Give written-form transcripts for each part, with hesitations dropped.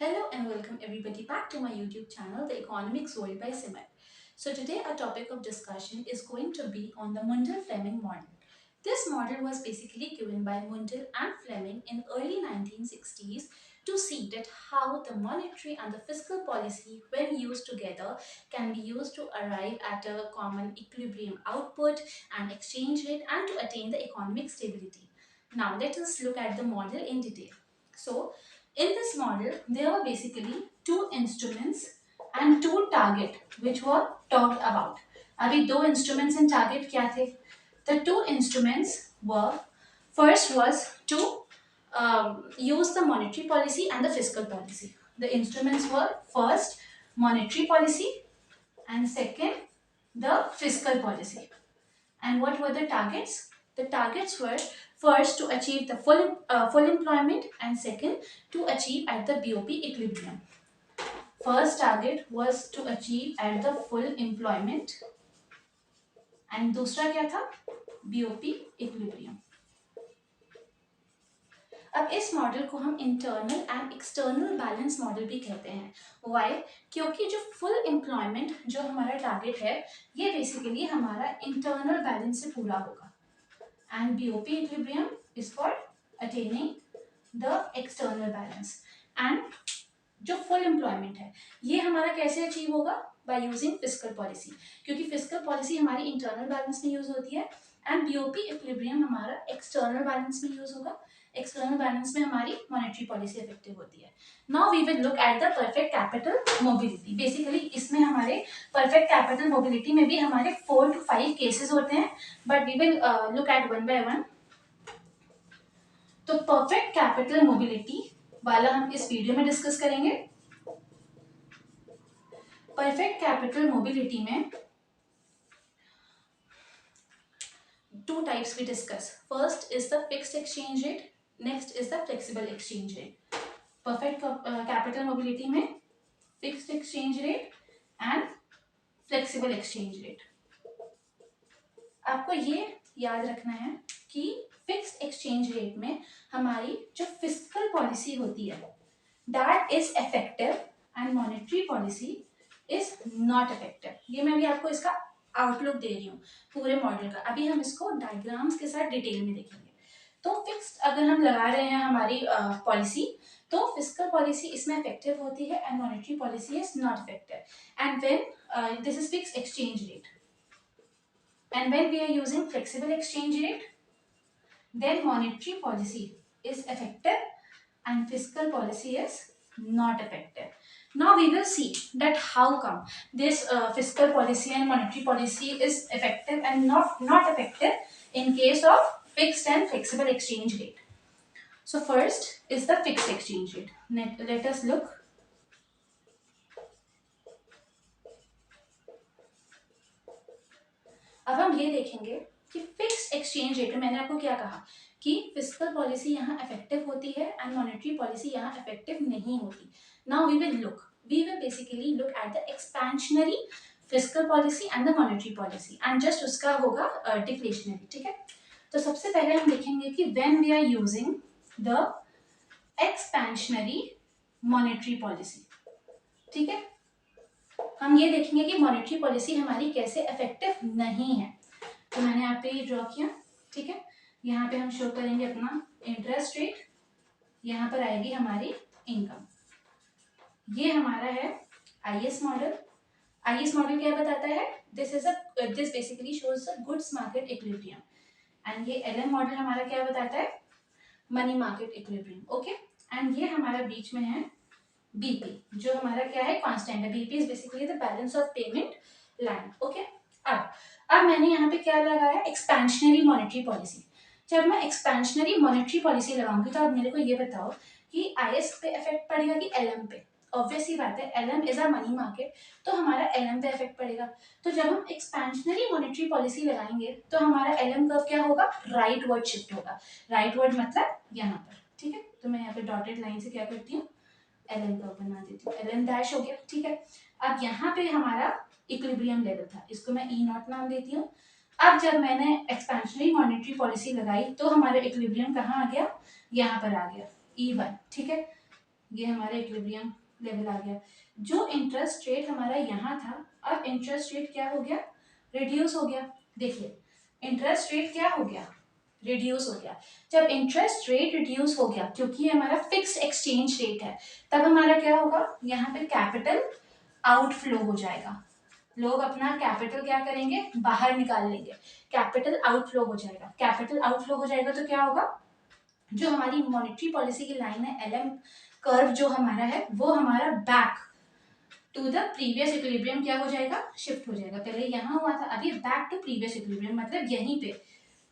Hello and welcome everybody back to my YouTube channel, The Economics World by Simit. So today our topic of discussion is going to be on the Mundell-Fleming model. This model was basically given by Mundell and Fleming in early 1960s to see that how the monetary and the fiscal policy when used together can be used to arrive at a common equilibrium output and exchange rate and to attain the economic stability. Now let us look at the model in detail. So in this model, there were basically two instruments and two target which were talked about. अभी दो instruments and target क्या थे? The two instruments were, first was to use the monetary policy and the fiscal policy. The instruments were first monetary policy and second the fiscal policy. And what were the targets? The targets were first to achieve the full employment and second to achieve at the BOP equilibrium. First target was to achieve at the full employment and दूसरा क्या था? BOP equilibrium. अब इस model को हम internal and external balance model भी कहते हैं. वाई? क्योंकि जो फुल एम्प्लॉयमेंट जो हमारा टारगेट है ये बेसिकली हमारा इंटरनल बैलेंस से पूरा होगा and BOP equilibrium is for attaining the external balance. And जो full employment है ये हमारा कैसे अचीव होगा? By using fiscal policy, क्योंकि fiscal policy हमारी internal balance में यूज होती है and BOP equilibrium हमारा external balance में यूज होगा. External balance में हमारी monetary policy effective होती है. Now we will look at the perfect capital mobility. Basically इसमें हमारे perfect capital mobility में भी हमारे 4 to 5 cases होते हैं, but we will look at one by one. तो perfect capital mobility वाला हम इस वीडियो में डिस्कस करेंगे. Perfect capital mobility में two types we discuss. First is the fixed exchange rate. Next is the flexible exchange rate. Perfect capital mobility में fixed exchange rate and flexible exchange rate. आपको ये याद रखना है कि फिक्स्ड एक्सचेंज रेट में हमारी जो फिस्कल पॉलिसी होती है that is effective and monetary policy is not effective. ये मैं भी आपको इसका आउटलुक दे रही हूँ पूरे मॉडल का. अभी हम इसको डायग्राम्स के साथ डिटेल में देखेंगे. तो फिक्स्ड अगर हम लगा रहे हैं हमारी पॉलिसी तो फिस्कल पॉलिसी इसमें इफेक्टिव होती है and monetary policy is not effective. And when this is fixed exchange rate and when we are using flexible exchange rate then monetary policy is effective and fiscal policy is not effective. Now we will see that how come this fiscal policy and monetary policy is effective and not effective in case of fixed and flexible exchange rate. So first is the fixed exchange rate. Let us look. अब हम ये देखेंगे कि fixed exchange rate में मैंने आपको क्या कहा कि फिस्कल पॉलिसी यहाँ इफेक्टिव होती है एंड मॉनेटरी पॉलिसी यहाँ इफेक्टिव नहीं होती. Now we will basically look at the expansionary fiscal policy and the monetary policy and just उसका होगा डिफ्लेशनरी. ठीक है. तो सबसे पहले हम देखेंगे कि when we are using the expansionary monetary policy. ठीक है. हम ये देखेंगे कि मॉनेटरी पॉलिसी हमारी कैसे इफेक्टिव नहीं है. तो मैंने यहाँ पे ये ड्रॉ किया. ठीक है. यहाँ पे हम शो करेंगे अपना इंटरेस्ट रेट. यहाँ पर आएगी हमारी इनकम. ये हमारा है आईएस मॉडल. आईएस मॉडल क्या बताता है? This basically shows the goods market equilibrium. And ये एलएम मॉडल हमारा क्या बताता है? Money market equilibrium. Okay. And ये हमारा बीच में है बीपी जो हमारा क्या है? कांस्टेंट है. BP is basically the balance of payment line. Okay. अब मैंने यहाँ पे क्या लगाया? Expansionary monetary policy. जब मैं एक्सपेंशनरी मॉनेटरी पॉलिसी लगाऊंगी तो आप मेरे को ये बताओ कि आईएस पे इफेक्ट पड़ेगा कि एलएम पे? ऑब्वियस सी बात है, LM is a money market तो हमारा एलएम पे इफेक्ट पड़ेगा. तो जब हम एक्सपेंशनरी मॉनेटरी पॉलिसी लगाएंगे तो हमारा एलएम कर्व क्या होगा? राइट वर्ड शिफ्ट होगा. राइट वर्ड मतलब यहाँ पर. ठीक है. तो मैं यहाँ पे डॉटेड लाइन से क्या करती हूँ? एलएन कर्व बना देती हूँ. एलएन डैश हो गया. ठीक है. अब यहाँ पे हमारा इक्विलिब्रियम लेवल था, इसको मैं ई नॉट नाम देती हूँ. अब जब मैंने एक्सपेंशनरी मॉनेटरी पॉलिसी लगाई तो हमारा इक्विलिब्रियम कहाँ आ गया? यहाँ पर आ गया E1. ठीक है. ये हमारा इक्विलिब्रियम लेवल आ गया। जो इंटरेस्ट रेट हमारा यहाँ था, अब इंटरेस्ट रेट क्या हो गया, रिड्यूस हो गया। देखिए इंटरेस्ट रेट क्या हो गया, रिड्यूस हो गया। जब इंटरेस्ट रेट रिड्यूस हो गया, क्योंकि हमारा फिक्स्ड एक्सचेंज रेट है, तब हमारा क्या होगा, यहाँ पे कैपिटल आउटफ्लो हो जाएगा। लोग अपना कैपिटल क्या करेंगे, बाहर निकाल लेंगे, कैपिटल आउटफ्लो हो जाएगा। कैपिटल आउटफ्लो हो जाएगा तो क्या होगा, जो हमारी मॉनेटरी पॉलिसी की लाइन है, एलएम कर्व जो हमारा है, वो हमारा back to the previous equilibrium क्या हो जाएगा, शिफ्ट हो जाएगा। पहले यहाँ हुआ था, अभी बैक टू प्रीवियस इक्विलिब्रियम, मतलब यहीं पे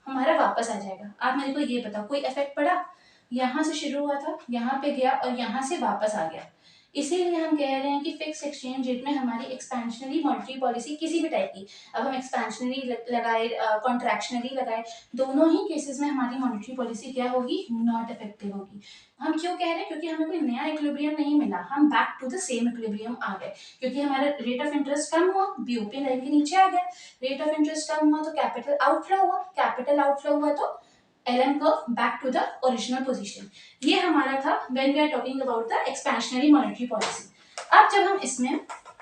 हमारा वापस आ जाएगा। आप मेरे को ये बताओ, कोई इफेक्ट पड़ा, यहाँ से शुरू हुआ था, यहाँ पे गया और यहाँ से वापस आ गया। इसीलिए हम कह रहे हैं कि फिक्स एक्सचेंज रेट में हमारी एक्सपेंशनरी मॉनेटरी पॉलिसी किसी भी टाइप की, अब हम एक्सपेंशनरी लगाए कॉन्ट्रैक्शनरी लगाए, दोनों ही केसेस में हमारी मॉनेटरी पॉलिसी क्या होगी, नॉट इफेक्टिव होगी। हम क्यों कह रहे हैं, क्योंकि हमें कोई नया इक्विलिब्रियम नहीं मिला, हम back to the same equilibrium आ गए। क्योंकि हमारा रेट ऑफ इंटरेस्ट कम हुआ, बीओपी लाइन के नीचे आ गया, रेट ऑफ इंटरेस्ट कम हुआ तो कैपिटल आउटफ्लो हुआ, कैपिटल आउटफ्लो हुआ तो LM curve back to the original position। ये हमारा था when we are talking about the expansionary monetary policy। अब जब हम इसमें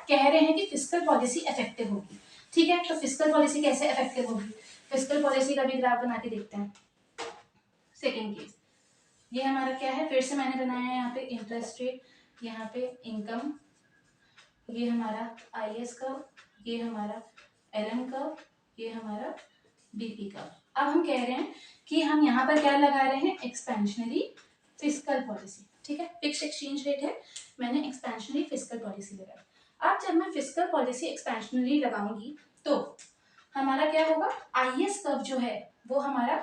कह रहे हैं कि फिस्कल पॉलिसी इफेक्टिव होगी, ठीक है, तो फिस्कल पॉलिसी कैसे इफेक्टिव होगी, फिस्कल पॉलिसी का भी ग्राफ बना के देखते हैं। सेकेंड केस, ये हमारा क्या है, फिर से मैंने बनाया है यहाँ पे इंटरेस्ट रेट, यहाँ पे इनकम, ये हमारा IS कर्व, ये हमारा LM कर्व, ये हमारा BP कर्व। अब हम कह रहे हैं कि हम यहाँ पर क्या लगा रहे हैं, एक्सपेंशनरी फिस्कल पॉलिसी, ठीक है, फिक्स्ड एक्सचेंज रेट है, मैंने एक्सपेंशनरी फिस्कल पॉलिसी लगाई। अब जब मैं फिस्कल पॉलिसी एक्सपेंशनरी लगाऊंगी तो हमारा क्या होगा, IS कर्व जो है वो हमारा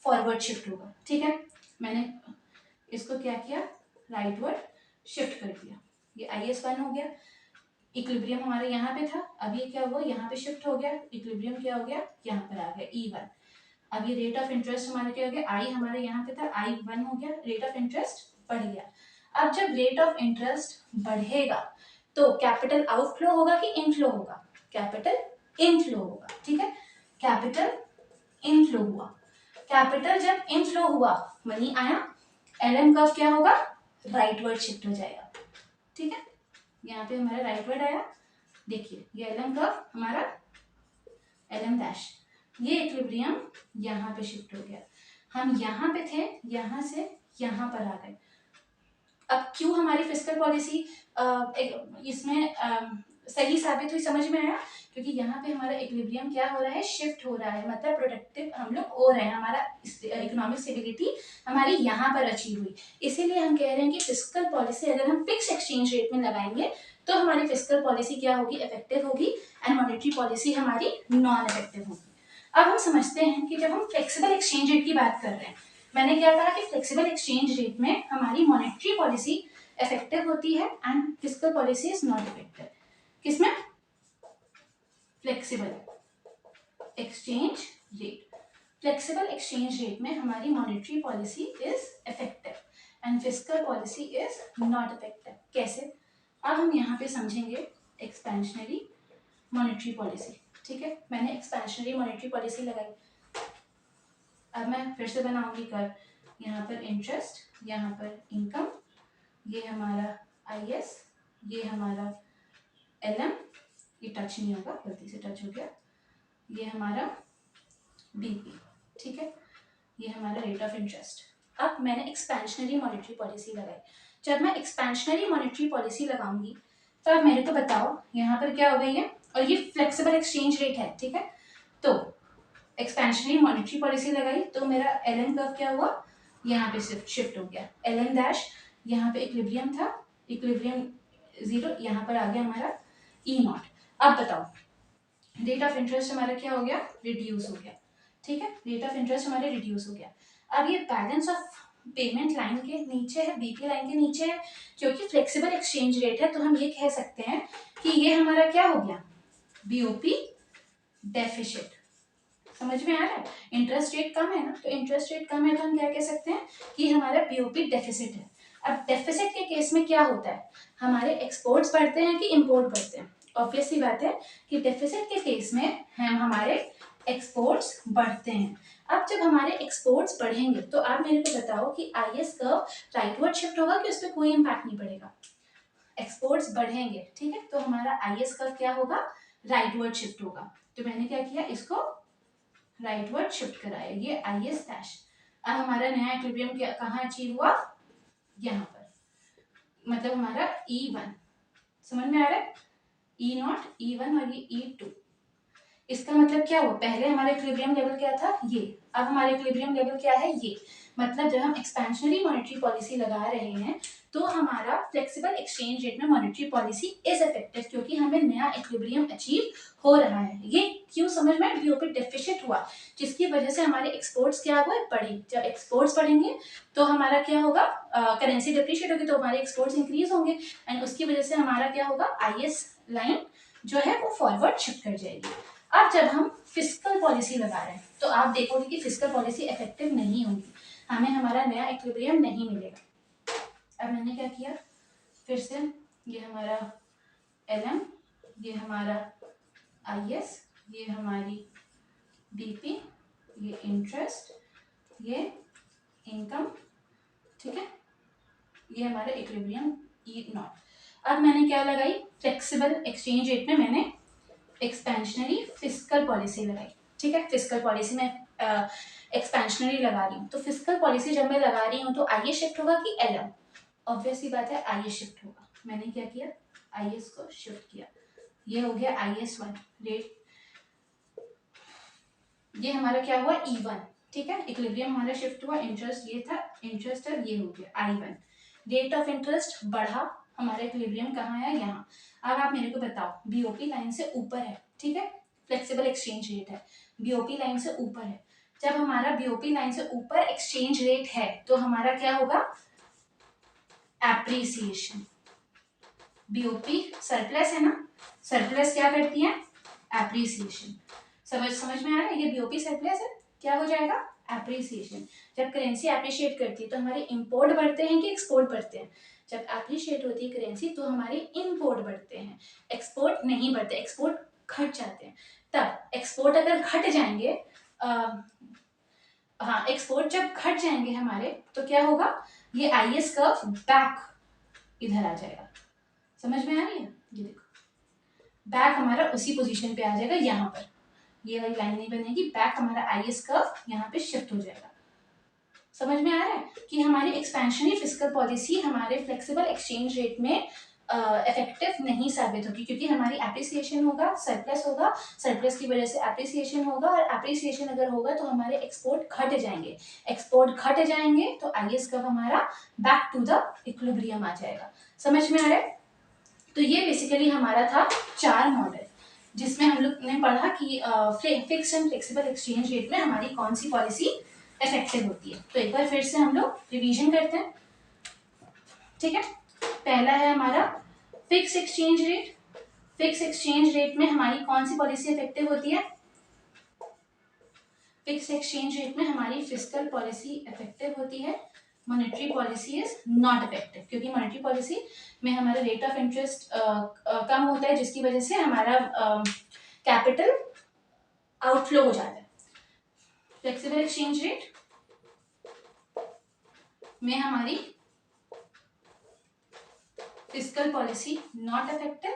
फॉरवर्ड शिफ्ट होगा, ठीक है, मैंने इसको क्या किया, राइटवर्ड शिफ्ट कर दिया। ये IS1 हो गया, इक्विलिब्रियम हमारे यहाँ पे था, अब ये क्या हुआ, यहाँ पे शिफ्ट हो गया, इक्विलिब्रियम क्या हो गया, यहाँ पर आ गया E1। अब ये रेट ऑफ इंटरेस्ट हमारा क्या हो गया, आई हमारे यहाँ पे था, I1 हो गया, रेट ऑफ इंटरेस्ट बढ़ गया। अब जब रेट ऑफ इंटरेस्ट बढ़ेगा तो कैपिटल आउटफ्लो होगा कि इनफ्लो होगा, कैपिटल इनफ्लो होगा, ठीक है, कैपिटल इनफ्लो हुआ। कैपिटल जब इनफ्लो हुआ, मनी आया, LM कर्व क्या होगा, राइटवर्ड शिफ्ट हो जाएगा, ठीक है, यहाँ पे हमारा राइटवर्ड आया। देखिए ये LM कर्व हमारा LM डैश, ये इक्विलिब्रियम यहाँ पे शिफ्ट हो गया, हम यहाँ पे थे, यहाँ से यहाँ पर आ गए। अब क्यों हमारी फिस्कल पॉलिसी इसमें सही साबित हुई, समझ में आया, क्योंकि यहाँ पे हमारा इक्विलिब्रियम क्या हो रहा है, शिफ्ट हो रहा है, मतलब प्रोडक्टिव हम लोग हो रहे हैं, हमारा इकोनॉमिक स्टेबिलिटी हमारी यहाँ पर अचीव हुई। इसीलिए हम कह रहे हैं कि फिस्कल पॉलिसी अगर हम फिक्स एक्सचेंज रेट में लगाएंगे तो हमारी फिस्कल पॉलिसी क्या होगी, इफेक्टिव होगी, एंड मॉनेटरी पॉलिसी हमारी नॉन इफेक्टिव होगी। अब हम समझते हैं कि जब हम फ्लेक्सिबल एक्सचेंज रेट की बात कर रहे हैं, मैंने क्या कहा कि फ्लेक्सिबल एक्सचेंज रेट में हमारी मॉनेटरी पॉलिसी इफेक्टिव होती है and fiscal policy is not effective. किसमें, flexible exchange rate, flexible exchange rate में हमारी monetary policy is effective and fiscal policy is not effective. कैसे, अब हम यहाँ पे समझेंगे एक्सपेंशनरी मॉनेटरी पॉलिसी, ठीक है, मैंने एक्सपेंशनरी मॉनेटरी पॉलिसी लगाई। अब मैं फिर से बनाऊंगी कर्व, यहाँ पर इंटरेस्ट, यहाँ पर इनकम, ये हमारा IS, ये हमारा LM, ये टच नहीं होगा, गलती से टच हो गया, ये हमारा BP, ठीक है, ये हमारा रेट ऑफ इंटरेस्ट। अब मैंने एक्सपेंशनरी मॉनेटरी पॉलिसी लगाई। जब मैं एक्सपेंशनरी मॉनेटरी पॉलिसी लगाऊंगी तो अब मेरे को बताओ यहाँ पर क्या हो गई है, और ये फ्लेक्सिबल एक्सचेंज रेट है, ठीक है, तो एक्सपेंशनरी मॉनेटरी पॉलिसी लगाई तो मेरा LM कर्व क्या हुआ, यहाँ पे शिफ्ट हो गया, LM डैश, यहाँ पे इक्विलिब्रियम था, इक्विलिब्रियम 0, यहाँ पर आ गया हमारा E0। अब बताओ रेट ऑफ इंटरेस्ट हमारा क्या हो गया, रिड्यूस हो गया, ठीक है, रेट ऑफ इंटरेस्ट हमारे रिड्यूस हो गया। अब ये बैलेंस ऑफ पेमेंट लाइन के नीचे है, BP लाइन के नीचे है, क्योंकि फ्लेक्सिबल एक्सचेंज रेट है तो हम ये कह सकते हैं कि ये हमारा क्या हो गया, BOP डेफिसिट। समझ में आ रहा है, इंटरेस्ट रेट कम है ना, तो इंटरेस्ट रेट कम है तो हम क्या कह सकते हैं कि हमारा BOP डेफिसिट है। अब डेफिसिट के केस में क्या होता है, हमारे एक्सपोर्ट्स बढ़ते हैं कि इंपोर्ट बढ़ते हैं, ऑब्वियस सी बात है कि डेफिसिट के केस में हम हमारे एक्सपोर्ट्स बढ़ते हैं। अब जब हमारे एक्सपोर्ट्स बढ़ेंगे तो आप मेरे को बताओ कि IS कर्व राइटवर्ड शिफ्ट होगा कि उस पर कोई इम्पैक्ट नहीं पड़ेगा? एक्सपोर्ट्स बढ़ेंगे, ठीक है, तो हमारा IS कर्व क्या होगा? राइटवर्ड शिफ्ट होगा। तो मैंने क्या किया, इसको राइटवर्ड शिफ्ट कराया, ये IS डैश। अब हमारा नया इक्विलिब्रियम कहाँ अचीव हुआ? यहाँ पर, मतलब हमारा E1, समझ में आ रहा है? E0, E1 और ये E2। इसका मतलब क्या हुआ, पहले हमारा इक्विलिब्रियम लेवल क्या था? ये। अब हमारा इक्विलिब्रियम लेवल क्या है? ये। मतलब जब हम एक्सपेंशनरी मॉनेटरी पॉलिसी लगा रहे हैं तो हमारा फ्लेक्सिबल एक्सचेंज रेट में मॉनेटरी पॉलिसी इज इफेक्टिव, क्योंकि हमें नया इक्विलिब्रियम अचीव हो रहा है। ये क्यों समझ में? बीओपी डेफिशिएंट हुआ, जिसकी वजह से हमारे एक्सपोर्ट्स क्या हुए? बढ़े। जब एक्सपोर्ट्स बढ़ेंगे तो हमारा क्या होगा? करेंसी डिप्रिशिएट होगी तो हमारे एक्सपोर्ट्स इंक्रीज होंगे, एंड उसकी वजह से हमारा क्या होगा? IS लाइन जो है वो फॉरवर्ड शिफ्ट कर जाएगी। अब जब हम फिस्कल पॉलिसी लगा रहे हैं तो आप देखोगे कि फिस्कल पॉलिसी इफेक्टिव नहीं होगी, हमें हमारा नया इक्विलिब्रियम नहीं मिलेगा। अब मैंने क्या किया, फिर से ये हमारा LM, ये हमारा IS, ये हमारी BP, ये इंटरेस्ट, ये इनकम, ठीक है, ये हमारा इक्विलिब्रियम E0। अब मैंने क्या लगाई? फ्लेक्सिबल एक्सचेंज रेट में मैंने एक्सपेंशनरी फिस्कल पॉलिसी लगाई, ठीक है। फिस्कल पॉलिसी में एक्सपेंशनरी लगा रही हूँ, तो फिस्कल पॉलिसी जब मैं लगा रही हूँ तो IS शिफ्ट होगा कि LM? ऑब्वियसली बात है IS शिफ्ट होगा। मैंने क्या किया? IS को शिफ्ट किया, ये हो गया IS1 रेट। ये हमारा क्या हुआ? E1, ठीक है। इक्विलिब्रियम हमारा शिफ्ट हुआ, इंटरेस्ट ये था, इंटरेस्ट अब ये हो गया I1। रेट ऑफ इंटरेस्ट बढ़ा, हमारा इक्विलिब्रियम कहाँ है? यहाँ। अब आप मेरे को बताओ, BOP लाइन से ऊपर है, ठीक है, फ्लेक्सिबल एक्सचेंज रेट है, BOP लाइन से ऊपर है। जब हमारा BOP लाइन से ऊपर एक्सचेंज रेट है तो हमारा क्या होगा? एप्रिसिएशन। BOP सरप्लस है ना, सरप्लस क्या करती है? एप्रिसिएशन। समझ में आ रहा है? ये BOP सरप्लस है, क्या हो जाएगा? एप्रिसिएशन। जब करेंसी एप्रिशिएट करती है तो हमारे इंपोर्ट बढ़ते हैं कि एक्सपोर्ट बढ़ते हैं? जब एप्रिशिएट होती है करेंसी तो हमारे इंपोर्ट बढ़ते हैं, एक्सपोर्ट नहीं बढ़ते, एक्सपोर्ट घट जाते हैं। तब एक्सपोर्ट अगर घट जाएंगे, हाँ, एक्सपोर्ट जब घट जाएंगे हमारे तो क्या होगा? ये IS कर्व बैक इधर आ जाएगा। समझ में आ रही है? ये देखो, बैक हमारा उसी पोजीशन पे आ जाएगा, यहाँ पर ये वाली लाइन नहीं बनेगी, बैक हमारा IS कर्व यहाँ पे शिफ्ट हो जाएगा। समझ में आ रहा है कि हमारी एक्सपेंशनरी फिस्कल पॉलिसी हमारे फ्लेक्सिबल एक्सचेंज रेट में इफेक्टिव नहीं साबित होगी, क्योंकि हमारी एप्रिसिएशन होगा, सरप्लस होगा, सरप्लस की वजह से एप्रिसिएशन होगा, और एप्रिसिएशन अगर होगा तो हमारे एक्सपोर्ट घट जाएंगे, एक्सपोर्ट घट जाएंगे तो IS कर्व हमारा बैक टू द इक्विलिब्रियम आ जाएगा। समझ में आ रहा है? तो ये बेसिकली हमारा था 4 मॉडल, जिसमें हम लोग ने पढ़ा कि fix and flexible exchange rate में हमारी कौन सी पॉलिसी इफेक्टिव होती है। तो एक बार फिर से हम लोग रिवीजन करते हैं, ठीक है। पहला है हमारा fix exchange rate. Fix exchange rate में हमारी कौन सी पॉलिसी इफेक्टिव होती है? फिक्स एक्सचेंज रेट में हमारी फिस्कल पॉलिसी इफेक्टिव होती है, monetary policy is not effective, क्योंकि मॉनेटरी पॉलिसी में हमारा रेट ऑफ इंटरेस्ट कम होता है, जिसकी वजह से हमारा कैपिटल आउटफ्लो हो जाता है। फ्लेक्सिबल एक्सचेंज रेट में हमारी fiscal policy not effective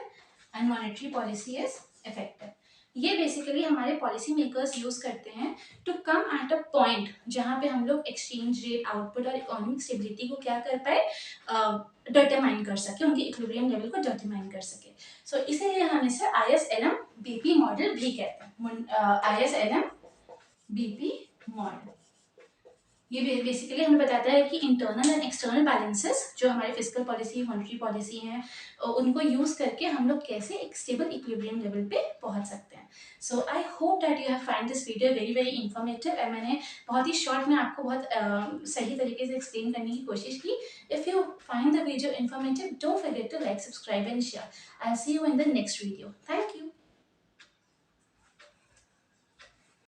and monetary policy is effective. ये बेसिकली हमारे पॉलिसी मेकर्स यूज करते हैं to come at a point जहां पे हम लोग एक्सचेंज रेट, आउटपुट और इकोनॉमिक स्टेबिलिटी को क्या कर पाए? डिटरमाइन कर सके, उनके इक्विलिब्रियम लेवल को डिटरमाइन कर सके। सो इसीलिए हम इसे IS-LM BP मॉडल भी कहते हैं। IS-LM BP मॉडल ये बेसिकली हमें बताता है कि इंटरनल एंड एक्सटर्नल बैलेंसेस जो हमारे फिस्कल पॉलिसी, मॉनेटरी पॉलिसी हैं, उनको यूज करके हम लोग कैसे एक स्टेबल इक्विलिब्रियम लेवल पे पहुंच सकते हैं। So I hope that you have find this video very very informative, और मैंने बहुत ही शॉर्ट में आपको बहुत सही तरीके से एक्सप्लेन करने की कोशिश की। If you find the video informative, don't forget to like, subscribe and share. I see you in the next video. Thank you.